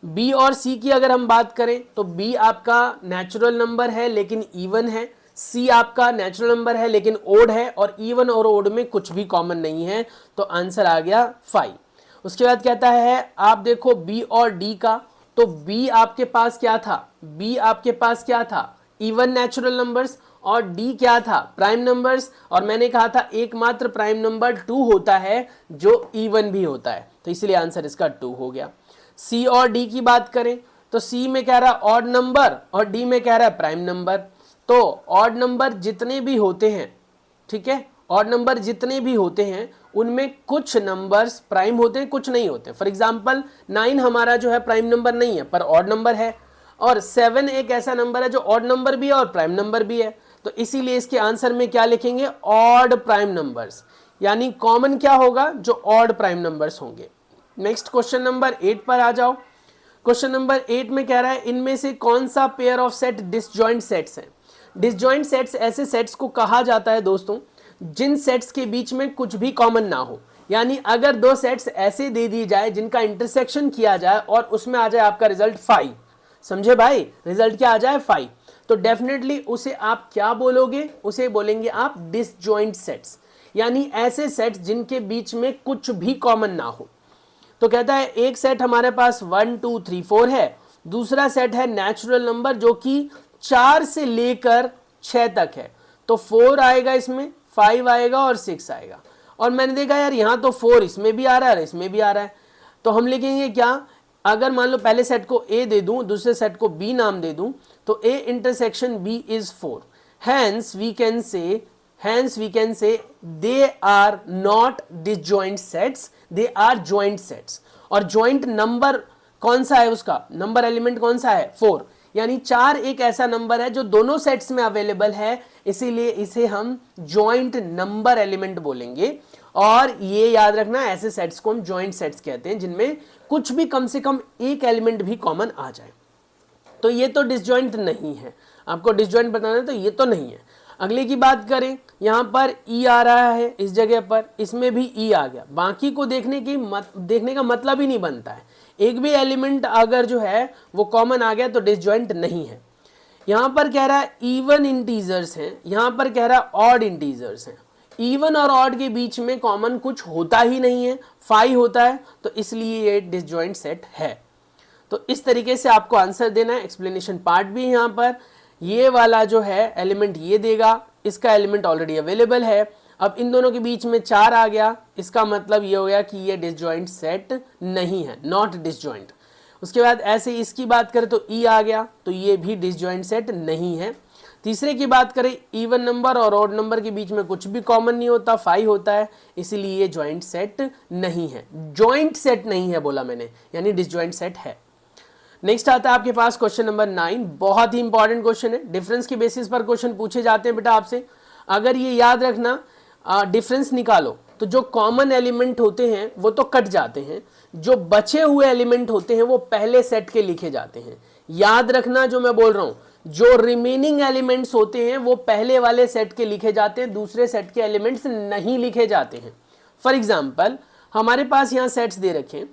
बी और सी की अगर हम बात करें तो बी आपका नेचुरल नंबर है लेकिन इवन है, सी आपका नेचुरल नंबर है लेकिन ओड है, और इवन और ओड में कुछ भी कॉमन नहीं है, तो आंसर आ गया 5। उसके बाद कहता है आप देखो बी और डी का, तो बी आपके पास क्या था? बी आपके पास क्या था? इवन नेचुरल नंबर्स, और डी क्या था? Prime numbers. और मैंने कहा था एकमात्र प्राइम नंबर 2 होता है जो इवन भी होता है, तो इसलिए आंसर इसका 2 हो गया। सी और डी की बात करें तो सी में कह रहा है ऑड नंबर और डी में कह रहा है प्राइम नंबर। तो ऑड नंबर जितने भी होते हैं, ठीक है, ऑड नंबर जितने भी होते हैं उनमें कुछ नंबर्स प्राइम होते हैं, कुछ नहीं होते। फॉर एग्जांपल 9 हमारा जो है प्राइम नंबर नहीं है पर ऑड नंबर है, और 7 एक ऐसा नंबर है जो ऑड नंबर भी है और प्राइम नंबर भी है, तो इसीलिए इसके आंसर में क्या लिखेंगे? ऑड प्राइम नंबर्स, यानी कॉमन क्या होगा? जो ऑड प्राइम नंबर्स होंगे। नेक्स्ट क्वेश्चन नंबर 8 पर आ जाओ। क्वेश्चन नंबर 8 में कह रहा है इनमें से कौन सा pair of set disjoint sets है? डिसजॉइंट सेट्स ऐसे सेट्स को कहा जाता है दोस्तों जिन सेट्स के बीच में कुछ भी कॉमन ना हो। यानी अगर दो सेट्स ऐसे दे दी जाए जिनका इंटरसेक्शन किया जाए और उसमें आ जाए आपका रिजल्ट 5, समझे भाई? रिजल्ट क्या आ जाए? 5, तो डेफिनेटली उसे आप क्या बोलोगे? उसे बोलेंगे आप डिसजॉइंट सेट्स, यानी ऐसे सेट्स जिनके बीच में कुछ भी कॉमन ना हो। तो कहता है एक सेट हमारे पास 1 2 3 4 है, दूसरा सेट है नेचुरल नंबर जो कि 4 से लेकर 6 तक है, तो 4 आएगा इसमें, 5 आएगा और 6 आएगा। और मैंने देखा यार यहाँ तो 4 इसमें भी आ रहा है और इसमें भी आ रहा है, तो हम लिखेंगे क्या? अगर मान लो पहले सेट को ए दे दूं, दूसरे सेट को बी नाम दे दूं, तो A intersection B is 4, hence we can say they are not disjoint sets, they are joint sets। और joint नंबर कौन सा है? उसका नंबर एलिमेंट कौन सा है? 4, यानी 4 एक ऐसा नंबर है जो दोनों सेट्स में अवेलेबल है, इसीलिए इसे हम जॉइंट नंबर एलिमेंट बोलेंगे। और ये याद रखना, ऐसे सेट्स को हम जॉइंट सेट्स कहते हैं जिनमें कुछ भी कम से कम एक एलिमेंट भी कॉमन आ जाए। तो ये तो डिसजॉइंट नहीं है, आपको डिसजॉइंट बताना है तो ये तो नहीं है। अगले की बात करें, यहाँ पर ई आ रहा है इस जगह पर, इसमें भी ई आ गया, बाकी को देखने का मतलब ही नहीं बनता है। एक भी एलिमेंट अगर जो है वो कॉमन आ गया तो डिसजॉइंट नहीं है। यहाँ पर कह रहा है इवन इंटीजर्स हैं, यहाँ पर कह रहा है ऑड इंटीजर्स हैं। इवन और ऑड के बीच में कॉमन कुछ होता ही नहीं है, 5 होता है, तो इसलिए ये डिसजॉइंट सेट है। तो इस तरीके से आपको आंसर देना है। एक्सप्लेनेशन पार्ट भी यहाँ पर, ये वाला जो है एलिमेंट ये देगा, इसका एलिमेंट ऑलरेडी अवेलेबल है। अब इन दोनों के बीच में 4 आ गया, इसका मतलब ये हो गया कि ये डिसजॉइंट सेट नहीं है, नॉट डिसजॉइंट। उसके बाद ऐसे इसकी बात करें तो ई आ गया, तो ये भी डिसजॉइंट सेट नहीं है। तीसरे की बात करें, इवन नंबर और ऑड नंबर के बीच में कुछ भी कॉमन नहीं होता, 5 होता है, इसीलिए ये जॉइंट सेट नहीं है। जॉइंट सेट नहीं है बोला मैंने, यानी डिसजॉइंट सेट है। नेक्स्ट आता है आपके पास क्वेश्चन नंबर 9, बहुत ही इंपॉर्टेंट क्वेश्चन है। डिफरेंस के बेसिस पर क्वेश्चन पूछे जाते हैं बेटा आपसे। अगर ये याद रखना, डिफरेंस निकालो तो जो कॉमन एलिमेंट होते हैं वो तो कट जाते हैं, जो बचे हुए एलिमेंट होते हैं वो पहले सेट के लिखे जाते हैं। याद रखना जो मैं बोल रहा हूं, जो रिमेनिंग एलिमेंट्स होते हैं वो पहले वाले सेट के लिखे जाते हैं, दूसरे सेट के एलिमेंट्स नहीं लिखे जाते हैं। फॉर एग्जाम्पल हमारे पास यहाँ सेट्स दे रखे हैं।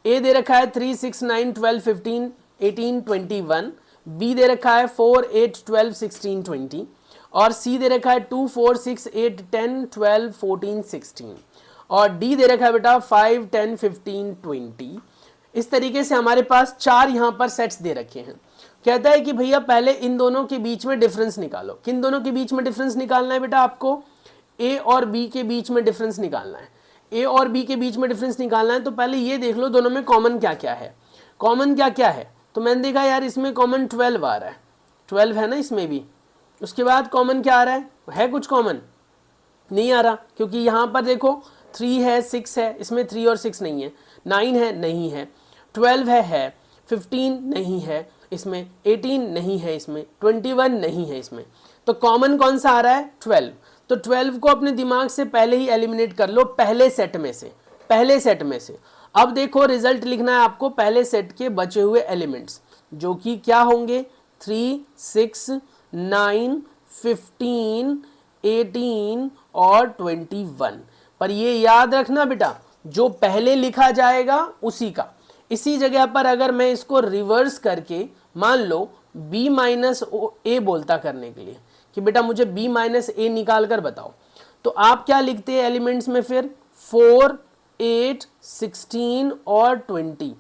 ए दे रखा है 3, 6, 9, 12, 15, 18, 21, बी दे रखा है 4, 8, 12, 16, 20 और सी दे रखा है 2, 4, 6, 8, 10, 12, 14, 16 और डी दे रखा है बेटा 5, 10, 15, 20। इस तरीके से हमारे पास 4 यहाँ पर सेट्स दे रखे हैं। कहता है कि भैया पहले इन दोनों के बीच में डिफरेंस निकालो। किन दोनों के बीच में डिफरेंस निकालना है बेटा? आपको ए और बी के बीच में डिफरेंस निकालना है। ए और बी के बीच में डिफरेंस निकालना है तो पहले ये देख लो दोनों में कॉमन क्या क्या है। कॉमन क्या क्या है? तो मैंने देखा यार इसमें कॉमन 12 आ रहा है, 12 है ना इसमें भी। उसके बाद कॉमन क्या आ रहा है कुछ कॉमन? नहीं आ रहा, क्योंकि यहाँ पर देखो 3 है, 6 है, इसमें 3 और 6 नहीं है। 9 है, नहीं है। 12 है। 15 नहीं है इसमें। 18 नहीं है इसमें। 21 नहीं है इसमें। तो कॉमन कौन सा आ रहा है? 12। तो 12 को अपने दिमाग से पहले ही एलिमिनेट कर लो, पहले सेट में से, पहले सेट में से। अब देखो रिजल्ट लिखना है आपको पहले सेट के बचे हुए एलिमेंट्स, जो कि क्या होंगे? 3, 6, 9, 15, 18 और 21। पर ये याद रखना बेटा, जो पहले लिखा जाएगा उसी का। इसी जगह पर अगर मैं इसको रिवर्स करके मान लो b माइनस ए बोलता करने के लिए कि बेटा मुझे b माइनस ए निकाल कर बताओ, तो आप क्या लिखते हैं एलिमेंट्स में फिर? 4, 8, 16 और 20।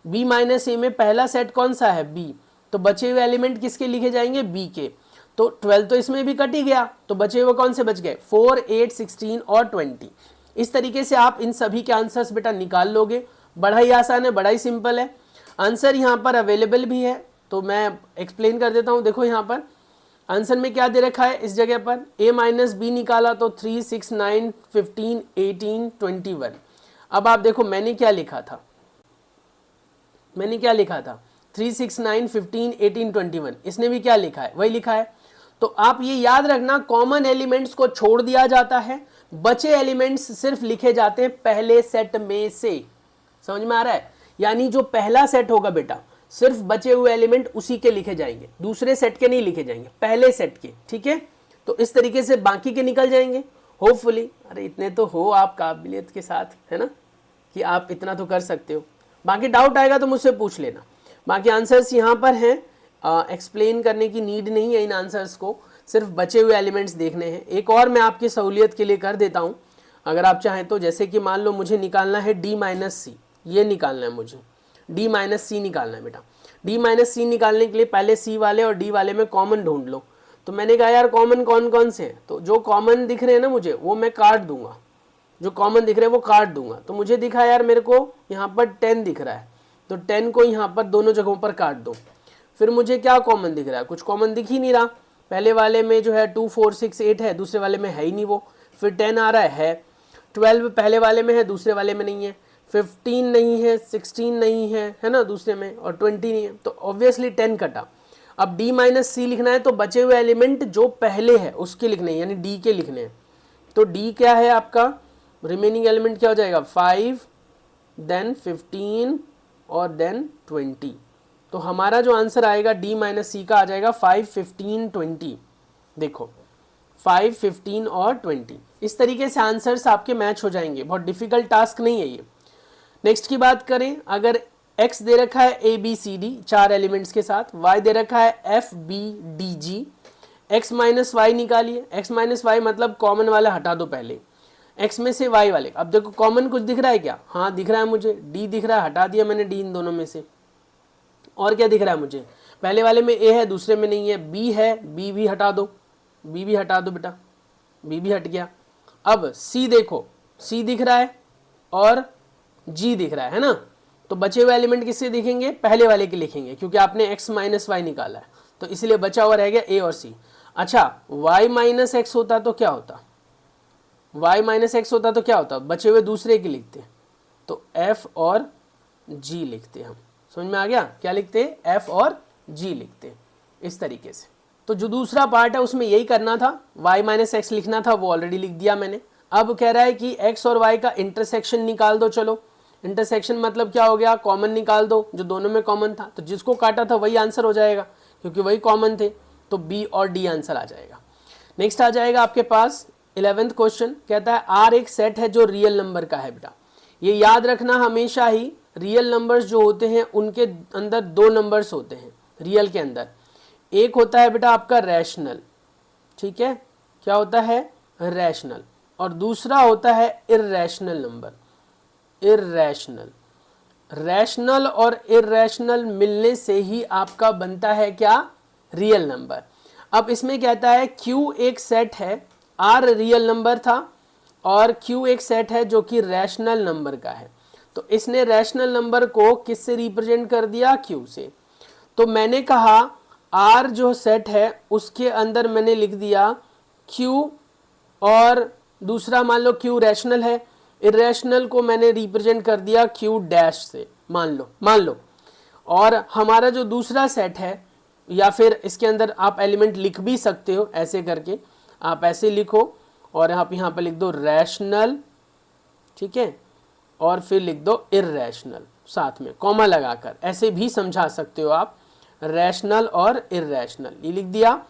b माइनस ए में पहला सेट कौन सा है? b। तो बचे हुए एलिमेंट किसके लिखे जाएंगे? b के। तो 12 तो इसमें भी कट ही गया, तो बचे हुए कौन से बच गए? 4, 8, 16 और 20। इस तरीके से आप इन सभी के आंसर्स बेटा निकाल लोगे। बड़ा ही आसान है, बड़ा ही सिंपल है। आंसर यहाँ पर अवेलेबल भी है, तो मैं एक्सप्लेन कर देता हूँ। देखो यहाँ पर आंसर में क्या दे रखा है इस जगह पर? a माइनस बी निकाला तो 3, 6, 9, 15, 18, 21। अब आप देखो मैंने क्या लिखा था? मैंने क्या लिखा था? 3, 6, 9, 15, 18, 21। इसने भी क्या लिखा है? वही लिखा है। तो आप ये याद रखना, कॉमन एलिमेंट्स को छोड़ दिया जाता है, बचे एलिमेंट्स सिर्फ लिखे जाते हैं पहले सेट में से। समझ में आ रहा है? यानी जो पहला सेट होगा बेटा, सिर्फ बचे हुए एलिमेंट उसी के लिखे जाएंगे, दूसरे सेट के नहीं लिखे जाएंगे, पहले सेट के। ठीक है, तो इस तरीके से बाकी के निकल जाएंगे होपफुली। अरे इतने तो हो आप काबिलियत के साथ, है ना, कि आप इतना तो कर सकते हो। बाकी डाउट आएगा तो मुझसे पूछ लेना। बाकी आंसर्स यहाँ पर हैं, एक्सप्लेन करने की नीड नहीं है इन आंसर्स को, सिर्फ बचे हुए एलिमेंट्स देखने हैं। एक और मैं आपकी सहूलियत के लिए कर देता हूँ, अगर आप चाहें तो। जैसे कि मान लो मुझे निकालना है d माइनस सी, ये निकालना है मुझे, d माइनस सी निकालना है बेटा। d माइनस सी निकालने के लिए पहले c वाले और d वाले में कॉमन ढूंढ लो। तो मैंने कहा यार कॉमन कौन कौन से हैं? तो जो कॉमन दिख रहे हैं ना मुझे, वो मैं काट दूंगा। जो कॉमन दिख रहे हैं वो काट दूंगा। तो मुझे दिखा यार मेरे को यहाँ पर 10 दिख रहा है, तो 10 को यहाँ पर दोनों जगहों पर काट दो। फिर मुझे क्या कॉमन दिख रहा है? कुछ कॉमन दिख ही नहीं रहा। पहले वाले में जो है 2, 4, 6, 8 है, दूसरे वाले में है ही नहीं वो। फिर 10 आ रहा है। 12 पहले वाले में है, दूसरे वाले में नहीं है। 15 नहीं है, 16 नहीं है ना दूसरे में, और 20 नहीं है। तो ऑब्वियसली 10 कटा। अब d माइनस सी लिखना है तो बचे हुए एलिमेंट जो पहले है उसके लिखने हैं, यानी d के लिखने हैं। तो d क्या है आपका? रिमेनिंग एलिमेंट क्या हो जाएगा? 5, देन 15 और देन 20। तो हमारा जो आंसर आएगा d माइनस सी का आ जाएगा 5, 15, 20। देखो 5, 15 और 20। इस तरीके से आंसर्स आपके मैच हो जाएंगे। बहुत डिफिकल्ट टास्क नहीं है ये। नेक्स्ट की बात करें, अगर x दे रखा है a b c d 4 elements के साथ, y दे रखा है f b d g, x minus Y निकालिए। x माइनस वाई मतलब कॉमन वाला हटा दो पहले, x में से y वाले। अब देखो कॉमन कुछ दिख रहा है क्या? हाँ दिख रहा है मुझे, d दिख रहा है, हटा दिया मैंने d इन दोनों में से। और क्या दिख रहा है मुझे? पहले वाले में a है, दूसरे में नहीं है। b है, b भी हटा दो, b भी हटा दो बेटा, b भी हट गया। अब c देखो, c दिख रहा है और g दिख रहा है ना। तो बचे हुए एलिमेंट किससे दिखेंगे? पहले वाले के लिखेंगे, क्योंकि आपने x माइनस वाई निकाला है, तो इसलिए बचा हुआ रह गया a और c। अच्छा y माइनस एक्स होता तो क्या होता? y माइनस एक्स होता तो क्या होता? बचे हुए दूसरे के लिखते, तो f और g लिखते हम। समझ में आ गया? क्या लिखते? f और g लिखते इस तरीके से। तो जो दूसरा पार्ट है उसमें यही करना था, y माइनस एक्स लिखना था, वो ऑलरेडी लिख दिया मैंने। अब कह रहा है कि x और y का इंटरसेक्शन निकाल दो। चलो इंटरसेक्शन मतलब क्या हो गया? कॉमन निकाल दो, जो दोनों में कॉमन था। तो जिसको काटा था वही आंसर हो जाएगा, क्योंकि वही कॉमन थे। तो b और d आंसर आ जाएगा। नेक्स्ट आ जाएगा आपके पास 11th क्वेश्चन। कहता है r एक सेट है जो रियल नंबर का है बेटा। ये याद रखना हमेशा ही, रियल नंबर्स जो होते हैं उनके अंदर दो नंबर्स होते हैं रियल के अंदर। एक होता है बेटा आपका रैशनल, ठीक है, क्या होता है, रैशनल, और दूसरा होता है इर्रेशनल नंबर, इर्रेशनल। रैशनल और इर्रेशनल मिलने से ही आपका बनता है क्या, रियल नंबर। अब इसमें कहता है Q एक सेट है, R रियल नंबर था और Q एक सेट है जो कि रैशनल नंबर का है। तो इसने रैशनल नंबर को किससे रिप्रेजेंट कर दिया, Q से। तो मैंने कहा R जो सेट है उसके अंदर मैंने लिख दिया Q, और दूसरा मान लो Q रैशनल है, इरेशनल को मैंने रिप्रेजेंट कर दिया Q डैश से, मान लो। और हमारा जो दूसरा सेट है, या फिर इसके अंदर आप एलिमेंट लिख भी सकते हो ऐसे करके, आप ऐसे लिखो और आप यहाँ पर लिख दो रैशनल, ठीक है, और फिर लिख दो इर्रेशनल साथ में कॉमा लगाकर, ऐसे भी समझा सकते हो आप, रैशनल और इर्रेशनल ये लिख दिया।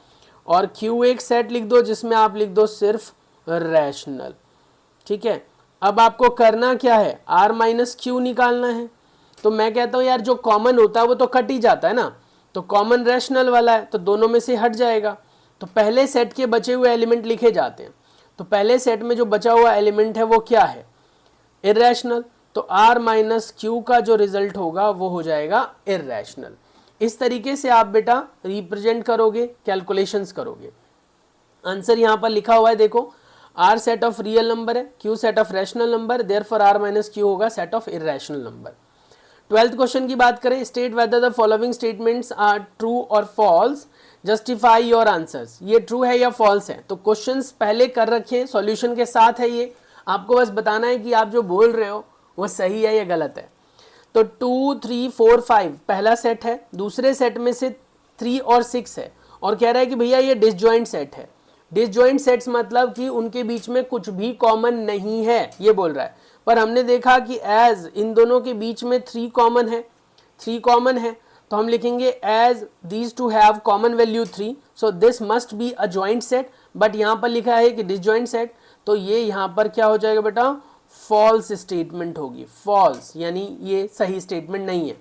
और Q एक सेट लिख दो जिसमें आप लिख दो सिर्फ रैशनल, ठीक है। अब आपको करना क्या है, R माइनस Q निकालना है। तो मैं कहता हूँ यार जो कॉमन होता है वो तो कट ही जाता है ना, तो कॉमन रैशनल वाला है तो दोनों में से हट जाएगा, तो पहले सेट के बचे हुए एलिमेंट लिखे जाते हैं। तो पहले सेट में जो बचा हुआ एलिमेंट है वो क्या है, इर्रेशनल, तो R माइनस Q का जो रिजल्ट होगा वो हो जाएगा इर्रेशनल। इस तरीके से आप बेटा रिप्रेजेंट करोगे, कैलकुलेशंस करोगे। आंसर यहाँ पर लिखा हुआ है देखो, R set of real number है, Q set of rational number, therefore R minus Q होगा set of irrational number. 12th question की बात करें, state whether the following statements are true और फॉल्स, जस्टिफाई योर आंसर्स। ये true है या false है, तो क्वेश्चंस पहले कर रखे, सॉल्यूशन के साथ है, ये आपको बस बताना है कि आप जो बोल रहे हो वो सही है या गलत है। तो 2, 3, 4, 5 पहला सेट है, दूसरे सेट में से 3 और 6 है, और कह रहा है कि भैया ये डिसजॉइंट सेट है। डिसजॉइंट सेट्स मतलब कि उनके बीच में कुछ भी कॉमन नहीं है, ये बोल रहा है। पर हमने देखा कि एज इन दोनों के बीच में 3 कॉमन है, 3 कॉमन है, तो हम लिखेंगे as these two have common value 3, so this must be a joint set. But यहाँ पर लिखा है कि डिसजॉइंट सेट, तो ये यहाँ पर क्या हो जाएगा बेटा, फॉल्स स्टेटमेंट होगी, फॉल्स, यानी ये सही स्टेटमेंट नहीं है।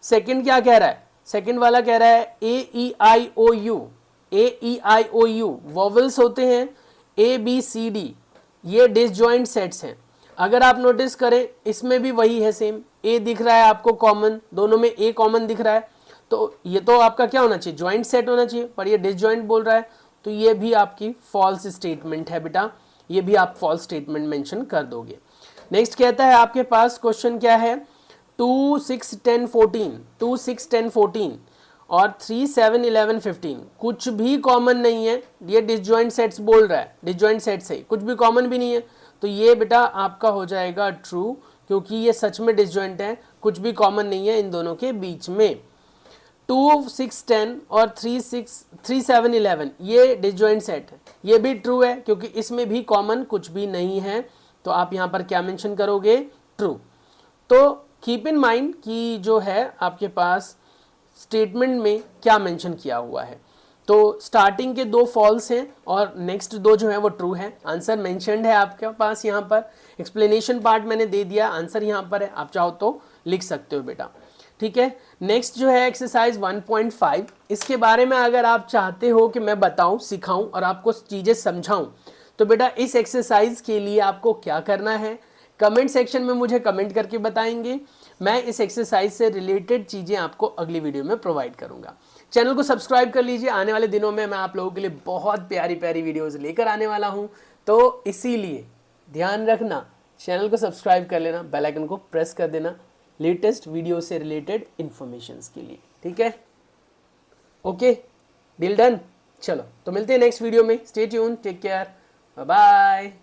सेकंड क्या कह रहा है, सेकंड वाला कह रहा है AEIOU, AEIOU वॉवल्स होते हैं, ABCD ये डिसजॉइंट सेट्स हैं। अगर आप नोटिस करें इसमें भी वही है, सेम A दिख रहा है आपको कॉमन, दोनों में A कॉमन दिख रहा है, तो ये तो आपका क्या होना चाहिए, जॉइंट सेट होना चाहिए, पर ये डिसजॉइंट बोल रहा है, तो ये भी आपकी फॉल्स स्टेटमेंट है बेटा, ये भी आप फॉल्स स्टेटमेंट मेंशन कर दोगे। नेक्स्ट कहता है आपके पास क्वेश्चन क्या है, 2, 6, 10, 14, 2, 6, 10, 14 और 3, 7, 11, 15 कुछ भी कॉमन नहीं है, ये डिसजॉइंट सेट्स बोल रहा है, डिसजॉइंट सेट्स है, कुछ भी कॉमन भी नहीं है, तो ये बेटा आपका हो जाएगा ट्रू, क्योंकि ये सच में डिसजॉइंट है, कुछ भी कॉमन नहीं है इन दोनों के बीच में। 2, 6, 10 और 3, 7, 11 ये डिसजॉइंट सेट है, ये भी ट्रू है क्योंकि इसमें भी कॉमन कुछ भी नहीं है, तो आप यहाँ पर क्या मेंशन करोगे, ट्रू। तो कीप इन माइंड कि जो है आपके पास स्टेटमेंट में क्या मेंशन किया हुआ है। तो स्टार्टिंग के 2 फॉल्स हैं और नेक्स्ट 2 जो है वो ट्रू है। आंसर मेंशनड है आपके पास, यहाँ पर एक्सप्लेनेशन पार्ट मैंने दे दिया, आंसर यहाँ पर है, आप चाहो तो लिख सकते हो बेटा, ठीक है। नेक्स्ट जो है एक्सरसाइज 1.5, इसके बारे में अगर आप चाहते हो कि मैं बताऊं, सिखाऊं और आपको चीज़ें समझाऊं, तो बेटा इस एक्सरसाइज के लिए आपको क्या करना है, कमेंट सेक्शन में मुझे कमेंट करके बताएंगे, मैं इस एक्सरसाइज से रिलेटेड चीज़ें आपको अगली वीडियो में प्रोवाइड करूंगा। चैनल को सब्सक्राइब कर लीजिए, आने वाले दिनों में मैं आप लोगों के लिए बहुत प्यारी प्यारी वीडियोस लेकर आने वाला हूं, तो इसीलिए ध्यान रखना, चैनल को सब्सक्राइब कर लेना, बेल आइकन को प्रेस कर देना लेटेस्ट वीडियो से रिलेटेड इन्फॉर्मेशंस के लिए, ठीक है। Okay, deal done. चलो तो मिलते हैं नेक्स्ट वीडियो में, stay tune, take care, bye bye.